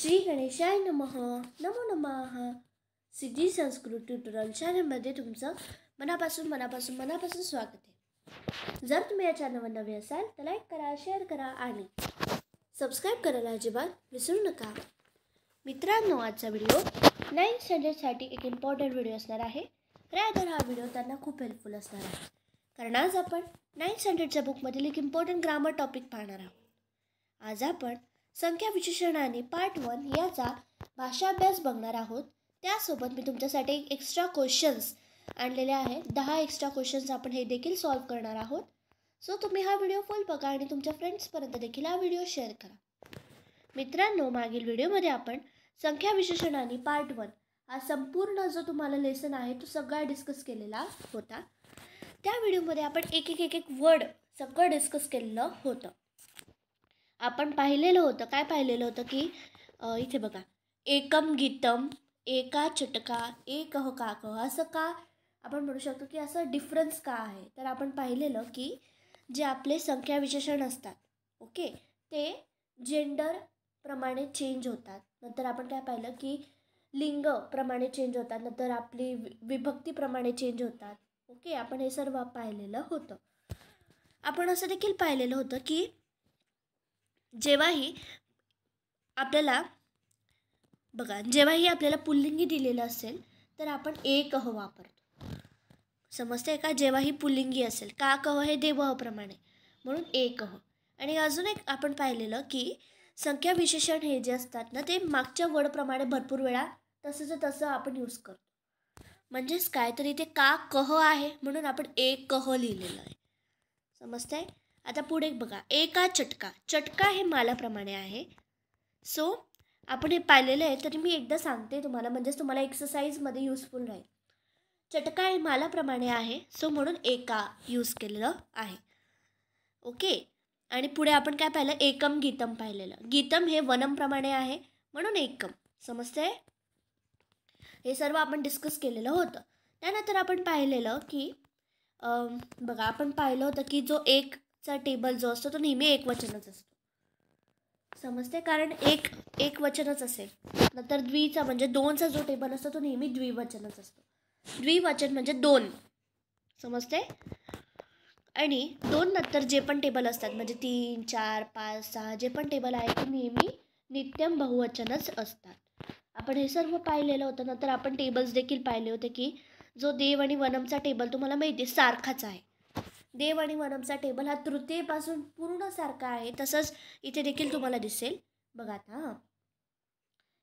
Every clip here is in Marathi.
श्री गणेशाय नमः. नमो नमः. सिद्धी संस्कृत ट्युटोरियल चॅनलमध्ये तुमचं मनापासून स्वागत आहे. जर तुम्ही या चॅनलवर नवे असाल तर लाईक करा, शेअर करा आणि सबस्क्राईब करायला अजिबात विसरू नका. मित्रांनो, आजचा व्हिडिओ 9th स्टँडर्डसाठी एक इम्पॉर्टंट व्हिडिओ असणार आहे. रादर हा व्हिडिओ त्यांना खूप हेल्पफुल असणार आहे, कारण आज आपण 9th स्टँडर्डच्या बुकमधील एक इम्पॉर्टंट ग्रामर टॉपिक पाहणार आहोत. आज आपण संख्या विशेषण आणि पार्ट 1 याचा भाषा अभ्यास बघणार आहोत. त्यासोबत मी तुमच्यासाठी एक एक्स्ट्रा क्वेश्चन्स आणलेले आहेत. 10 एक्स्ट्रा क्वेश्चन्स आपण हे देखील सॉल्व करणार आहोत. सो तुम्ही हा व्हिडिओ फुल बघा आणि तुमच्या फ्रेंड्सपर्यंत देखील हा व्हिडिओ शेअर करा. मित्रांनो, मागील व्हिडिओमध्ये आपण संख्या विशेषण आणि पार्ट 1 हा संपूर्ण जो तुम्हाला लेसन आहे तो सगळा डिस्कस केलेला होता. त्या व्हिडिओमध्ये आपण एक वर्ड सगळं डिस्कस केलेलं होतं. आपण पाहिलेलं होतं की इथे बघा, एकम गीतम, एका चटका, एकह काकह, असं का आपण म्हणू शकतो की असं डिफरन्स का आहे. तर आपण पाहिलेलं की जे आपले संख्या विशेषण असतात, ओके, ते जेंडर प्रमाणे चेंज होतात. नंतर आपण काय पाहिलं की लिंग प्रमाणे चेंज होतात, नंतर आपली विभक्तीप्रमाणे चेंज होतात. ओके, आपण हे सर्व पाहिलेलं होतं. आपण असं देखील पाहिलेलं होतं की जेव्हाही आपल्याला पुल्लिंगी दिलेलं असेल तर आपण एकह वापरतो. समजते का? जेव्हाही पुल्लिंगी असेल, का कह हे देवह प्रमाणे, म्हणून एकह. आणि अजून एक आपण पाहिलेलं की संख्या विशेषण हे जे असतात ना, ते मागच्या वर्डप्रमाणे भरपूर वेळा तसं आपण यूज करतो. म्हणजेच काय, तर इथे का कह आहे म्हणून आपण एकह लिहिलेलं आहे. समजतंय? आता पुढे बघा, एका चटका. चटका हे मालाप्रमाणे आहे. सो आपण हे पाहिलेलं आहे, तरी मी एकदा सांगते तुम्हाला, म्हणजेच तुम्हाला एक्सरसाइजमध्ये युजफुल राहील. चटका हे मालाप्रमाणे आहे, सो म्हणून एका यूज केलेलं आहे. ओके, आणि पुढे आपण काय पाहिलं, एकम गीतम पाहिलेलं. गीतम हे वनमप्रमाणे आहे म्हणून एकम. समजतंय? हे सर्व आपण डिस्कस केलेलं होतं. त्यानंतर आपण पाहिलेलं की बघा, आपण पाहिलं होतं की जो एकचा टेबल जो असतो तो नेहमी एकवचनच असतो. समजते? कारण एक वचनच असेल. नंतर द्विचा म्हणजे दोनचा जो टेबल असतो तो नेहमी द्विवचनच असतो. द्विवचन म्हणजे दोन. समजते? आणि दोन नंतर जे पण टेबल असतात, म्हणजे 3, 4, 5, 6 जे पण टेबल आहे ते नेहमी नित्यम बहुवचनच असतात. आपण हे सर्व पाहिलेलं होतं. नंतर आपण टेबल्स देखील पाहिले होते की जो देव आणि वनमचा टेबल तुम्हाला माहिती आहे सारखाच आहे. देव आणि वनमचा टेबल हा तृतीयेपासून पूर्ण सारखा आहे. तसंच इथे देखील तुम्हाला दिसेल. बघा आता,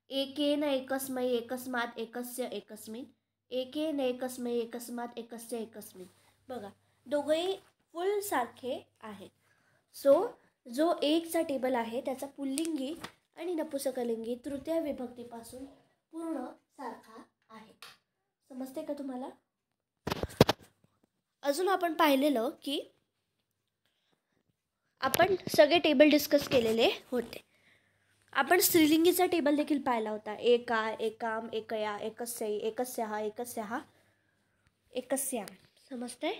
एकेन एकस्मै एकस्मात एकस्य एकस्मिन, एकेन एकस्मै एकस्मात एकस्य एकस्मिन. बघा, दोघंही फुल सारखे आहेत. सो जो एकचा टेबल आहे त्याचा पुल्लिंगी आणि नपुंसकलिंगी तृतीय विभक्तीपासून पूर्ण सारखा आहे. समजते का तुम्हाला? अजून आपण पाहिलेलं की आपण सगळे टेबल डिस्कस केलेले होते. आपण स्त्रीलिंगीचा टेबल देखील पाहिला होता. एका, एकाम, एकया, एकस्यै, एकस्याः, एकस्याः, एकस्याम. समजतंय?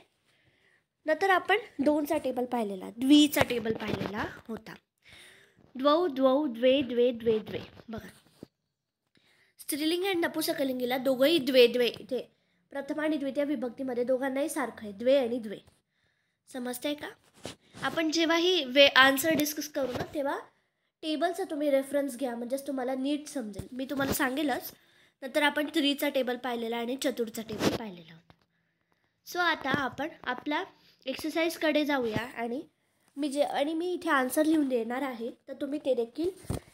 नंतर आपण दोनचा टेबल पाहिलेला, द्विचा टेबल पाहिलेला होता. द्वौ, द्वौ, द्वे, द्वे, द्वे, द्वे. बघा, स्त्रीलिंगी आणि नपुंसकलिंगीला दोघंही द्वे द्वे, इथे प्रथम आणि द्वितीय विभक्तीमध्ये दोघांनाही सारखं आहे, द्वे आणि द्वे. समजतंय का? आपण जेव्हाही आन्सर डिस्कस करू ना, तेव्हा टेबलचा तुम्ही रेफरन्स घ्या, म्हणजेच तुम्हाला नीट समजेल. मी तुम्हाला सांगेलच. नंतर आपण 3चा टेबल पाहिलेला आणि 4चा टेबल पाहिलेला होता. सो आता आपण आपल्या एक्सरसाइजकडे जाऊया आणि मी इथे आन्सर लिहून देणार आहे, तर तुम्ही ते देखील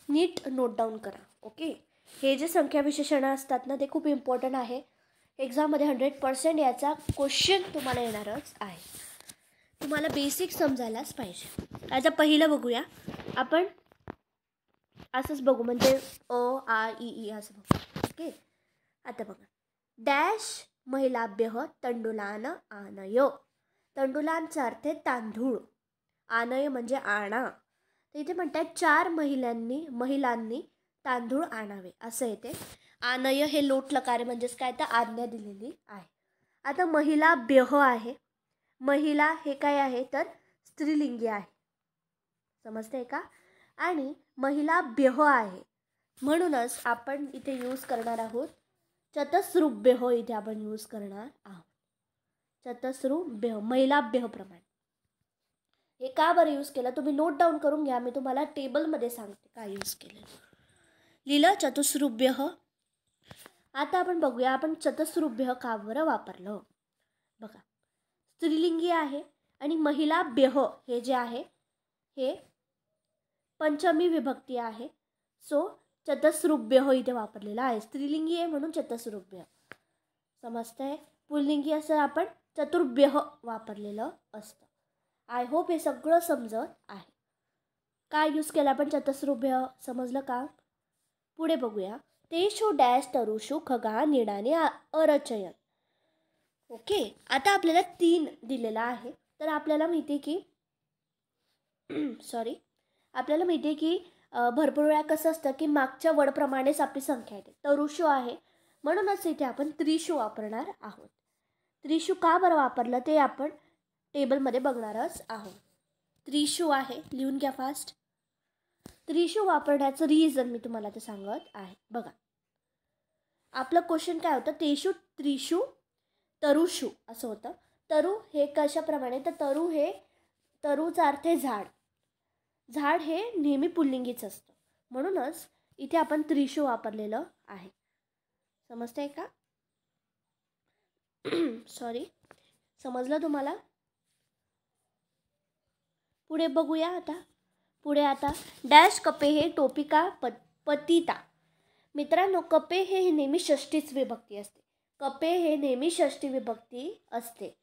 नीट नोट डाऊन करा. ओके, हे जे संख्या विशेषणं असतात ना, ते खूप इम्पॉर्टंट आहे. एक्झाममध्ये 100% याचा क्वेश्चन तुम्हाला येणारच आहे. तुम्हाला बेसिक समजायलाच पाहिजे. आता पहिलं बघूया आपण. असंच बघू, म्हणजे अ आ ई असं बघू. ओके, आता बघा, डॅश महिलाभ्यः तंडुलान आनय. तंडुलांचा अर्थ आहे तांदूळ, आनय म्हणजे आणा. तर इथे म्हणतात 4 महिलांनी तांदूळ आणावे असं येते. आनय हे लोट लकार म्हणजेच काय, तर आज्ञा दिलेली आहे. आता महिलाभ्यः आहे. महिला हे काय आहे, तर स्त्रीलिंगी आहे. समजते का? आणि महिलाभ्यः आहे म्हणूनच आपण इथे यूज करणार आहोत चतस्रुभ्य हो. इथे आपण यूज करणार आहोत चतस्रुभ्य, महिलाभ्य प्रमाणे. हे का बरं यूज केलं तुम्ही नोट डाऊन करून घ्या. मी तुम्हाला टेबलमध्ये सांगते काय यूज केलं. लिहिलं चतुस्रुभ्य. आता आपण बघूया आपण चतस्रुभ्य का बरं वापरलं. बघा, स्त्रीलिंगी आहे आणि महिलाभ्य हे जे आहे हे पंचमी विभक्ती आहे. सो चतस्रुभ्य इथे वापरलेला आहे. स्त्रीलिंगी आहे म्हणून चतस्रुभ्य. समजतंय. पुल्लिंगी असं आपण चतुर्भ्य वापरलेलं असतं. आय होप हे सगळं समजत आहे. काय यूज केलं आपण चतस्रुभ्य समजलं का. पुढे बघूया. तेषु डॅश तरुषु खगा निडाने अरचयन. ओके, आता आपल्याला 3 दिलेला आहे. तर आपल्याला माहिती आहे की आपल्याला माहिती आहे की भरपूर वेळा कसं असतं की मागच्या वडप्रमाणेच आपली संख्या येते. तरुषु आहे म्हणूनच इथे आपण त्रिषु वापरणार आहोत. त्रिषु का बरं वापरलं ते आपण टेबलमध्ये बघणारच आहोत. त्रिषु आहे, लिहून घ्या फास्ट. त्रिषु वापरण्याचं रिझन मी तुम्हाला ते सांगत आहे. बघा, आपलं क्वेश्चन काय होतं. तेषु त्रिषु तरुषु असं होतं. तरु हे कशाप्रमाणे, तर तरुचा अर्थ आहे झाड. झाड हे नेहमी पुल्लिंगीच असतं. म्हणूनच इथे आपण त्रिषु वापरलेलं आहे. समजतंय का. समजलं तुम्हाला. पुढे बघूया. आता डॅश कपे हे टोपिका पतिता. मित्रांनो, कपे हे नेहमी षष्ठीच विभक्ती असते. कपे हे नेहमी षष्ठी विभक्ती असते.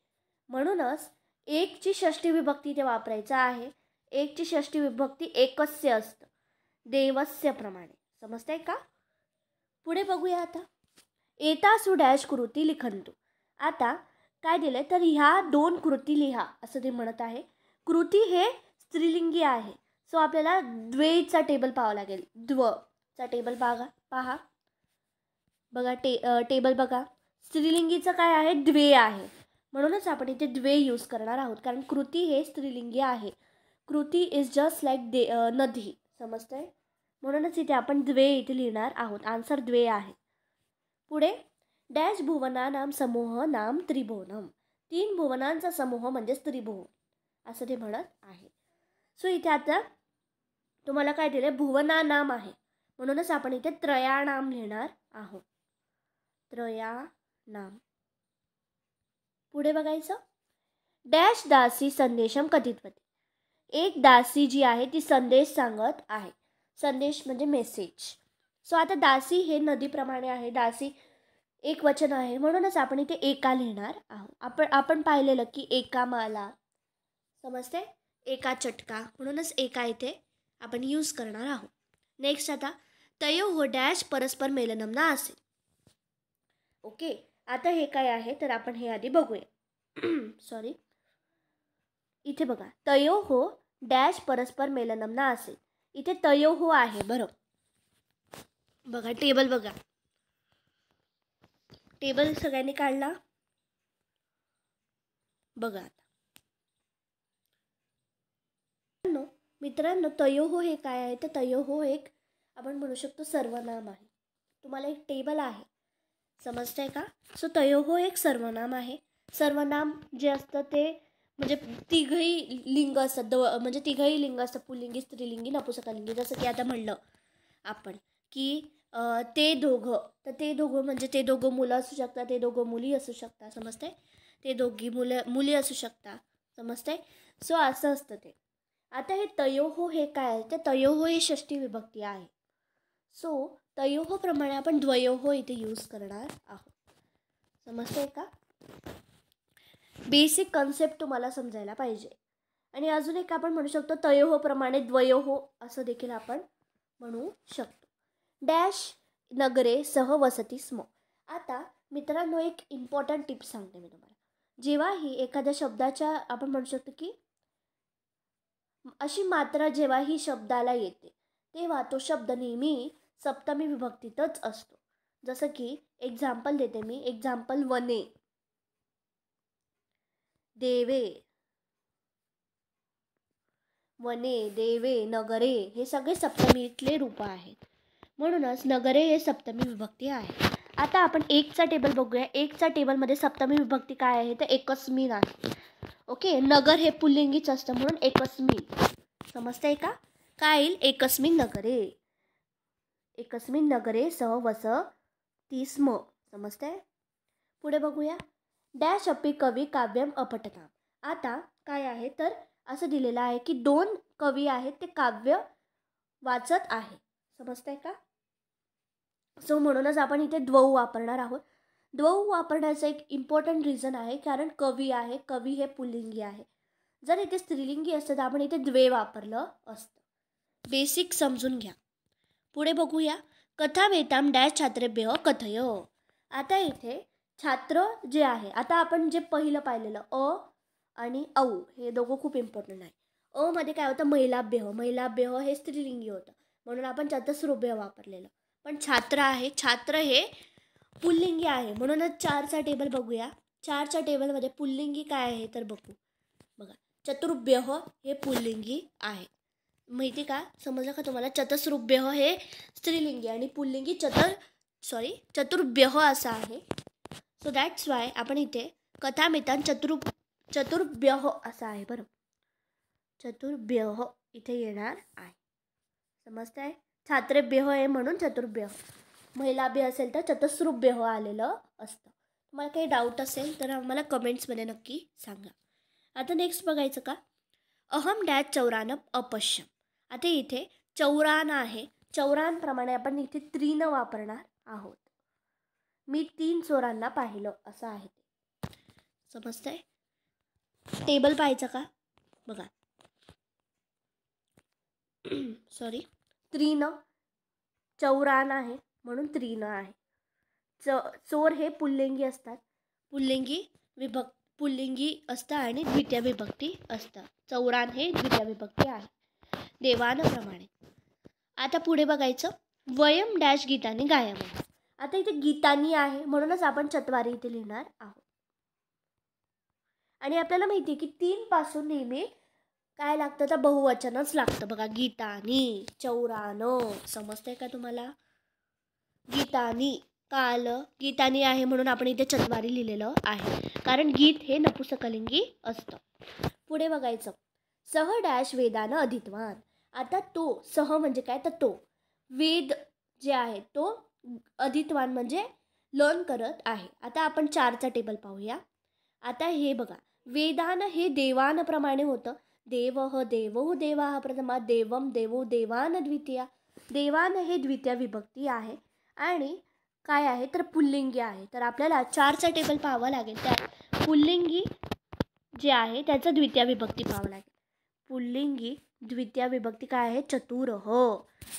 म्हणूनच एकची षष्ठी विभक्ती ते वापरायचं आहे. एकची षष्ठी विभक्ती एकस्य असतं देवस्य प्रमाणे. समजतंय का. पुढे बघूया. आता एतासु डॅश कृती लिखंतु. आता काय दिलंय तर ह्या 2 कृती लिहा असं ते म्हणत आहे. कृती हे स्त्रीलिंगी आहे. सो आपल्याला द्वेचा टेबल पाहावं लागेल. द्वचा टेबल पहा. बघा टेबल बघा. स्त्रीलिंगीचं काय आहे, द्वे आहे. म्हणूनच आपण इथे द्वे यूज करणार आहोत कारण कृती हे स्त्रीलिंगी आहे. कृती इज जस्ट लाईक नदी. समजतंय. म्हणूनच इथे आपण द्वे इथे लिहिणार आहोत. आन्सर द्वे आहे. पुढे डॅश भुवना नाम समूह नाम त्रिभुवनम. 3 भुवनांचा समूह म्हणजेच त्रिभुवन असं ते म्हणत आहे. सो इथे आता तुम्हाला काय दिले, भुवना नाम आहे. म्हणूनच आपण इथे त्रयाणाम लिहिणार आहोत. त्रयाणाम. पुढे बघायचं. डॅश दासी संदेशम कथितवती. एक दासी जी आहे ती संदेश सांगत आहे. संदेश म्हणजे मेसेज. सो आता दासी हे नदीप्रमाणे आहे. दासी एक वचन आहे म्हणूनच आपण इथे एका लिहिणार आहोत. आपण पाहिलेलं की एका माला. समजते. एका चटका. म्हणूनच एका इथे आपण यूज करणार आहोत. नेक्स्ट आता तयो हो डॅश परस्पर मेलनम ना असेल. ओके, आता हे काय आहे तर आपण हे आधी बघूया. इथे बघा. तयो हो डॅश परस्पर मेलनम ना असेल. इथे तयो हो आहे. बरं बघा टेबल बघा. टेबल सगळ्यांनी काढला. बघा आता मित्रांनो, तयोहो हे काय आहे तर तयोहो एक आपण म्हणू शकतो सर्वनाम आहे. तुम्हाला एक टेबल आहे. समजतंय का. सो तयोहो एक सर्वनाम आहे. सर्वनाम जे असतं ते म्हणजे तिघही लिंग असतात. म्हणजे तिघही लिंग असतं. पुल्लिंगी, स्त्रीलिंगी, नपुंसकलिंगी. जसं की आता म्हणलं आपण की ते दोघं, तर ते दोघं म्हणजे ते दोघं मुलं असू शकतात, ते दोघं मुली असू शकतात. समजतंय. ते दोघी मुली असू शकतात. समजतंय. सो असं असतं ते. आता हे तयोहो हे काय आहे तर तयोहो ही षष्ठी विभक्ती आहे. सो तयोहो प्रमाणे आपण द्वयोहो इथे यूज करणार आहोत. समजतंय का. बेसिक कन्सेप्ट तुम्हाला समजायला पाहिजे. आणि अजून एक आपण म्हणू शकतो तयोहो प्रमाणे द्वयोहो असं देखील आपण म्हणू शकतो. डॅश नगरे सहवसती स्म. आता मित्रांनो एक इम्पॉर्टंट टिप सांगते मी तुम्हाला. जेव्हाही एखाद्या शब्दाच्या आपण म्हणू शकतो की अशी मात्रा जेव्हाही शब्दाला येते तेव्हा तो शब्द नेहमी सप्तमी विभक्तीतच असतो. जसं की एक्झाम्पल देते मी. एक्झाम्पल वने, देवे, वने, देवे, नगरे हे सगळे सप्तमीतले रूप आहेत. म्हणूनच नगरे हे सप्तमी विभक्ती आहे. आता आपण एकचा टेबल बघूया. एकचा टेबलमध्ये सप्तमी विभक्ती काय आहे तर एकस्मिन आहे. ओके, नगर हे पुल्लिंगीच असतं म्हणून एकस्मिन. समजतंय का? काय येईल? एकस्मिन नगरे. एकस्मिन नगरे वसति स्म. समजतंय? पुढे बघूया. डॅश अपि कवी काव्यम अपठताम. आता काय आहे तर असं दिलेलं आहे की 2 कवी आहेत ते काव्य वाचत आहे. समजतंय का? सो म्हणूनच आपण इथे द्वौ वापरणार आहोत. द्वौ वापरण्याचं एक इम्पॉर्टंट रिझन आहे, कारण कवी आहे, कवी हे पुल्लिंगी आहे. जर इथे स्त्रीलिंगी असतं तर आपण इथे द्वे वापरलं असतं. बेसिक समजून घ्या. पुढे बघूया. कथावेताम डॅश छात्रेभ्यः कथय. आता इथे छात्र जे आहे, आता आपण जे पहिलं पाहिलेलं अ आणि औ हे दोघं खूप इम्पॉर्टंट आहे. अ मध्ये काय होतं? महिलाभ्यः. महिलाभ्यः हे स्त्रीलिंगी होतं म्हणून आपण चतुस्रूभ्य वापरलेलं. पण छात्र आहे, छात्र हे पुल्लिंगी आहे म्हणूनच 4चा टेबल बघूया. 4च्या टेबलमध्ये पुल्लिंगी काय आहे तर बघू. बघा, चतुर्भ्यः हे पुल्लिंगी आहे. माहिती का? समजलं का तुम्हाला? चतुस्रूभ्यः हे स्त्रीलिंगी आणि पुल्लिंगी चतुर्भ्यः असं आहे. सो दॅट्स वाय आपण इथे कथामितान चतुर्भ्यः असं आहे. बरं, चतुर्भ्यः इथे येणार आहे. समजतंय? छात्रेभ्यः आहे म्हणून चतुर्भ्यः. महिलाभ्य असेल तर चतुस्रूभ्यः आलेलं असतं. तुम्हाला काही डाऊट असेल तर आम्हाला कमेंट्समध्ये नक्की सांगा. आता नेक्स्ट बघायचं का? अहम डॅश चौरानम अपश्यम. आता इथे चौरान आहे. चौरांप्रमाणे आपण इथे त्रीन वापरणार आहोत. मी 3 चोरांना पाहिलं असं आहे ते. समजतंय? टेबल पाहायचं का? बघा, सॉरी, त्रीन, चौरान आहे म्हणून त्रीन आहे. चोर हे पुल्लिंगी असतात. पुल्लिंगी असतं आणि द्वितीय विभक्ती असतं. चौरान हे द्वितीय विभक्ती आहे देवानप्रमाणे. आता पुढे बघायचं. वयम डॅश गीतानी गायामः. आता इथे गीतानी आहे म्हणूनच आपण चत्वारी इथे लिहिणार आहोत. आणि आपल्याला माहिती आहे की 3 पासून नेहमी काय लागतं तर बहुवचनच लागतं. बघा, गीतानी, चौरान. समजतंय का तुम्हाला? गीतानी काल गीतानी आहे म्हणून आपण इथे चत्वारी लिहिलेलं आहे, कारण गीत हे नपुंसकलिंगी असतं. पुढे बघायचं. सह डॅश वेदानं अधितवान. आता तो सह म्हणजे काय तर तो वेद जे आहे तो अधितवान म्हणजे लर्न करत आहे. आता आपण 4चा टेबल पाहूया. आता हे बघा, वेदान हे देवानप्रमाणे होतं. देवः देवौ देवाः प्रथमा, देवम देवो देवान द्वितीया. देवान हे द्वितीय विभक्ती आहे आणि काय आहे तर पुल्लिंगी आहे. तर आपल्याला 4चा टेबल पाहावा लागेल. त्या पुल्लिंगी जे आहे त्याचं द्वितीय विभक्ती पाहावं लागेल. पुल्लिंगी द्वितीय विभक्ती काय आहे? चतुरः.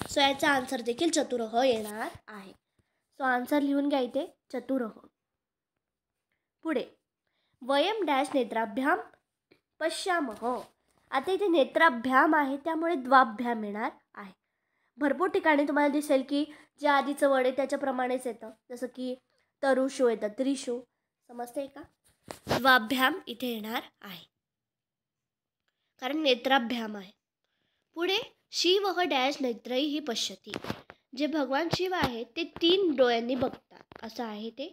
सो याचा आन्सर देखील चतुरः येणार आहे. सो आन्सर लिहून घ्या इथे, चतुरः. पुढे वयम डॅश नेत्राभ्याम पश्यामः. आता इथे नेत्राभ्याम आहे त्यामुळे द्वाभ्याम येणार आहे. भरपूर ठिकाणी तुम्हाला दिसेल की जे आधीचं वड आहे त्याच्याप्रमाणेच येतं, जसं की तरुषो येतं, त्रिशो. समजतंय का? द्वाभ्याम इथे येणार आहे कारण नेत्राभ्याम आहे. पुढे शिवः डॅश नेत्रैः पश्यति. जे भगवान शिव आहे ते 3 डोळ्यांनी बघतात असं आहे. ते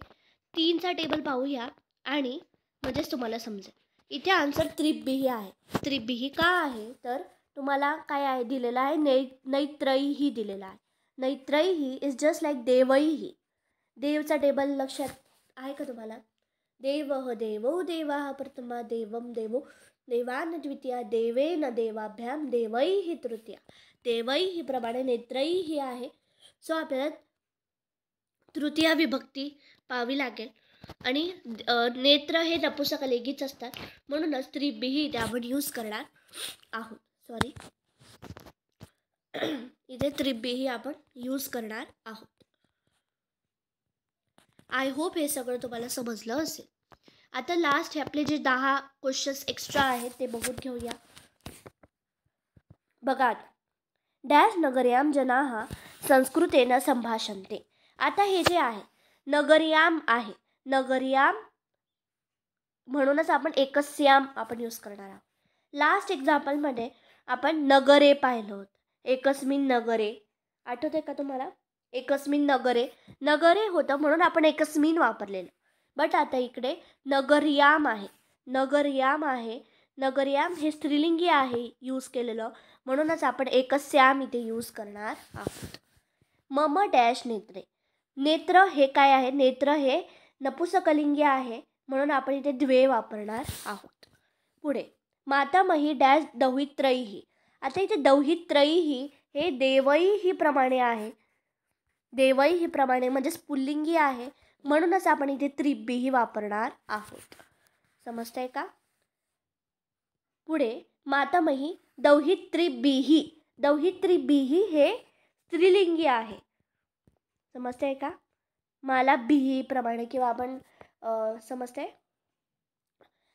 3चा टेबल पाहूया आणि म्हणजेच तुम्हाला समजेल. इथे आन्सर त्रिभिः आहे. त्रिभिः का आहे तर तुम्हाला काय आहे दिलेलं आहे? नैत्रैः दिलेला आहे. नैत्रैः इज जस्ट लाईक देवैः. देवचा टेबल लक्षात आहे का तुम्हाला? देवः देवौ देवाः प्रथमा, देवम देवो देवान द्वितीया, देवेन देवाभ्याम देवैः तृतीया. देवैः प्रमाणे नेत्रैः आहे. सो आपल्याला तृतीय विभक्ती पाहावी लागेल आणि नेत्र हे नपुंसकलिंगीच असतात म्हणूनच त्रिभिः इथे आपण यूज करणार आहोत. सॉरी, इथे त्रिभिः आपण यूज करणार आहोत. आय होप हे सगळं तुम्हाला समजलं असेल. आता लास्ट हे आपले जे 10 क्वेश्चन्स एक्स्ट्रा आहेत ते बघून घेऊया. बघा, डॅश नगर्याम जनाः संस्कृतेन संभाषन्ते. आता हे जे आहे नगर्याम आहे, नगर्याम म्हणूनच आपण एकस्याम आपण यूज करणार आहोत. लास्ट एक्झाम्पलमध्ये आपण नगरे पाहिलं होतं. एकस्मिन नगरे, आठवते का तुम्हाला? एकस्मिन नगरे, नगरे होतं म्हणून आपण एकस्मिन वापरलेलं. बट आता इकडे नगरयाम आहे, नगरयाम आहे. नगरयाम हे स्त्रीलिंगी आहे यूज केलेलं, म्हणूनच आपण एकस्याम इथे यूज करणार आहोत. मम डॅश नेत्रे, नेत्र हे काय आहे, नेत्र हे नपुसकलिंगी आहे म्हणून आपण इथे द्वे वापरणार आहोत. पुढे मातामही डॅश दौहित्रयीही, आता इथे दौहित्रयीही हे देवैही प्रमाणे आहे, देवैही प्रमाणे म्हणजे पुल्लिंगी आहे म्हणूनच आपण इथे त्रिब्बीही वापरणार आहोत. समजतंय का? पुढे मातामही दौहित्रिब्बीही, दौहित्रिब्बीही हे स्त्रीलिंगी आहे. समजतंय का? मला बिही प्रमाणे किंवा आपण समजतंय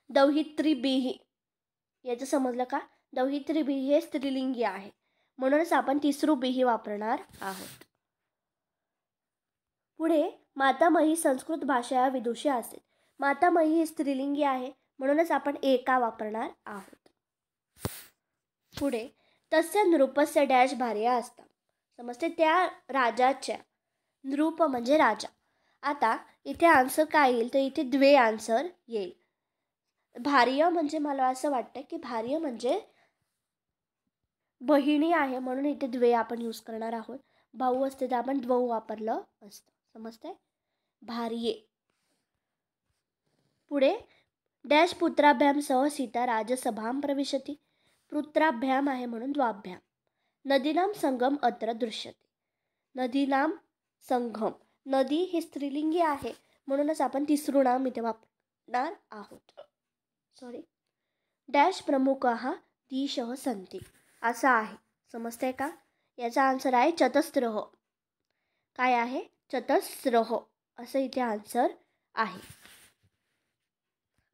दौहित्रिब्बीही याचं समजलं का? दौहित्रिब्बीही हे स्त्रीलिंगी आहे म्हणूनच आपण तिसरूबिही वापरणार आहोत. पुढे मातामही संस्कृत भाषा विदुषी असेल, मातामही ही स्त्रीलिंगी आहे म्हणूनच आपण एका वापरणार आहोत. पुढे तस्य नृपस्य डॅश भार्या असतात, समजते त्या राजाच्या, नृप म्हणजे राजा. आता इथे आन्सर काय येईल तर इथे द्वे आन्सर येईल. भार्य म्हणजे मला असं वाटतं की भार्य म्हणजे बहिणी आहे म्हणून इथे द्वे आपण यूज करणार आहोत. भाऊ असते तर आपण द्वौ वापरलं असतं. समजतंय? भार्ये. पुढे डॅश पुत्राभ्याम सह सीता राजसभाम प्रविशती, पुत्राभ्याम आहे म्हणून द्वाभ्याम. नदीनाम संगम अत्र दृश्यते, नदीनाम संगम, नदी ही स्त्रीलिंगी आहे म्हणूनच आपण तिसरू नाम इथे वापरणार आहोत. डॅश प्रमुखः दिशः सन्ति असं आहे. समजतंय का? याचा आन्सर आहे चतस्रः. काय आहे? चतस्रः असं इथे आन्सर आहे.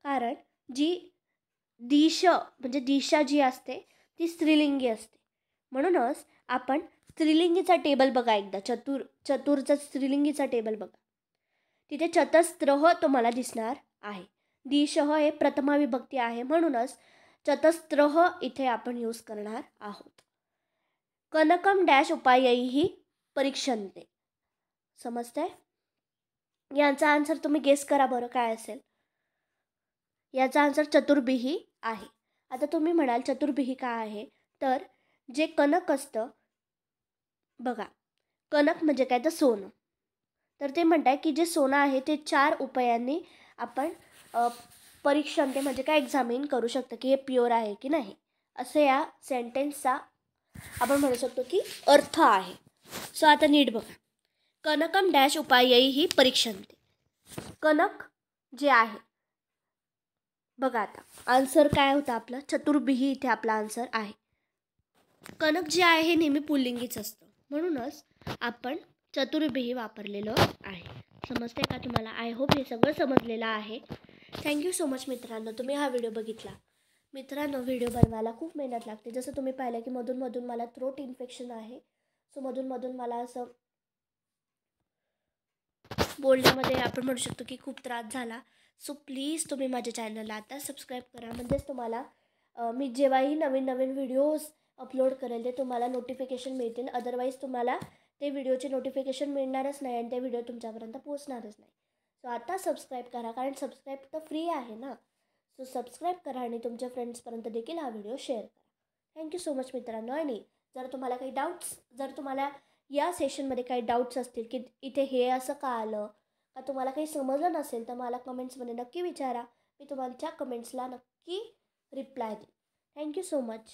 कारण जी दिश म्हणजे दिशा जी असते ती स्त्रीलिंगी असते म्हणूनच आपण स्त्रीलिंगीचा टेबल बघा एकदा, चतुरचा स्त्रीलिंगीचा टेबल बघा, तिथे चतस्रः तुम्हाला दिसणार आहे. दिशः हे प्रथमा विभक्ती आहे म्हणूनच चतस्रः इथे आपण यूज करणार आहोत. कनकम डॅश उपायैहि परीक्षन्ते, समजतंय? यांचा आन्सर तुम्ही गेस करा बरं काय असेल. याचा आन्सर चतुर्भिही आहे. आता तुम्ही म्हणाल चतुर्भिही काय आहे, तर जे कनक असतं बघा, कनक म्हणजे काय तर सोनं, तर ते म्हणताय की जे सोनं आहे ते 4 उपायांनी आपण परीक्षण ते म्हणजे काय एक्झामिन करू शकतो की हे प्युअर आहे की नाही, असं या सेंटेन्सचा आपण म्हणू शकतो की अर्थ आहे. सो आता नीट बघा, कनकम डॅश उपायैहि परीक्षन्ते, कनक जे आहे बघा, आता आन्सर काय होतं आपलं, चतुर्भिही इथे आपला आन्सर आहे. कनक जे आहे हे नेहमी पुल्लिंगीच असतं म्हणूनच आपण चतुर्भिही वापरलेलं आहे. समजते का तुम्हाला? आय होप हे सगळं समजलेलं आहे. थँक्यू सो मच मित्रांनो, तुम्ही हा व्हिडिओ बघितला. मित्रांनो, व्हिडिओ बनवायला खूप मेहनत लागते. जसं तुम्ही पाहिलं की मधून मला थ्रोट इन्फेक्शन आहे, सो मधून मला असं बोलण्यामध्ये आपण म्हणू शकतो की खूप त्रास झाला. सो प्लीज तुम्ही माझ्या चॅनलला आता सबस्क्राईब करा, म्हणजेच तुम्हाला मी जेव्हाही नवीन व्हिडिओज अपलोड करेल ते तुम्हाला नोटिफिकेशन मिळतील. अदरवाईज तुम्हाला ते व्हिडिओचे नोटिफिकेशन मिळणारच नाही आणि ते व्हिडिओ तुमच्यापर्यंत पोहोचणारच नाही. सो आता सबस्क्राईब करा, कारण सबस्क्राईब तर फ्री आहे ना. सो सबस्क्राईब करा आणि तुमच्या फ्रेंड्सपर्यंत देखील हा व्हिडिओ शेअर करा. थँक्यू सो मच मित्रांनो. आणि जर तुम्हाला काही डाऊट्स, जर तुम्हाला या सेशनमध्ये काही डाऊट्स असतील की इथे हे असं का आलं, का तुम्हाला काही समजलं नसेल तर मला कमेंट्समध्ये नक्की विचारा. मी तुमच्या कमेंट्सला नक्की रिप्लाय देईन. Thank you so much.